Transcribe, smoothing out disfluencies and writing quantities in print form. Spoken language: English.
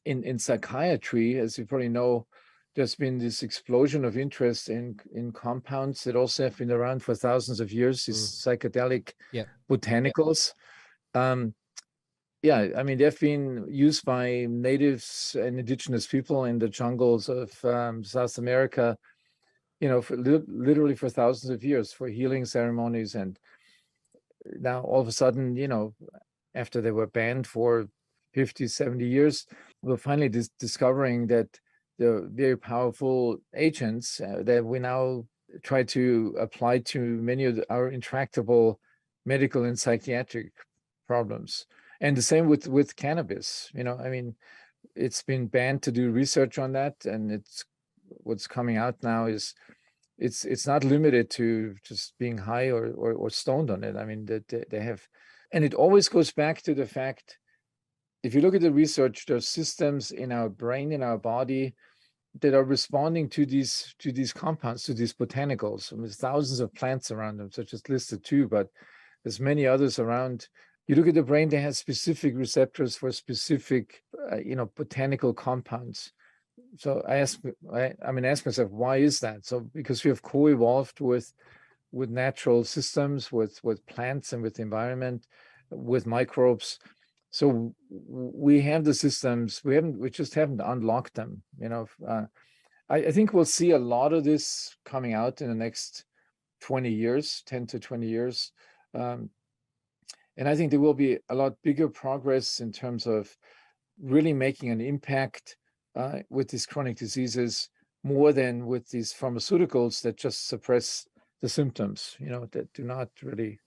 in psychiatry, as you probably know, there's been this explosion of interest in compounds that also have been around for thousands of years, these psychedelic Yeah. botanicals. Yeah, I mean, they've been used by natives and indigenous people in the jungles of South America, for literally for thousands of years for healing ceremonies. And now all of a sudden, after they were banned for 50, 70 years, we're finally discovering that the very powerful agents that we now try to apply to many of our intractable medical and psychiatric problems. And the same with cannabis. I mean, it's been banned to do research on that, and what's coming out now is it's not limited to just being high or stoned on it. I mean, they have, and it always goes back to the fact, if you look at the research, there's systems in our brain, in our body, that are responding to these compounds, to these botanicals. I mean, there's thousands of plants around them, so just listed two, but there's many others around. You look at the brain, they have specific receptors for specific, botanical compounds. So ask myself, why is that? So because we have co-evolved with natural systems, with plants and with the environment, with microbes. So we have the systems, we just haven't unlocked them. I think we'll see a lot of this coming out in the next 20 years, 10 to 20 years. And I think there will be a lot bigger progress in terms of really making an impact with these chronic diseases, more than with these pharmaceuticals that just suppress the symptoms, that do not really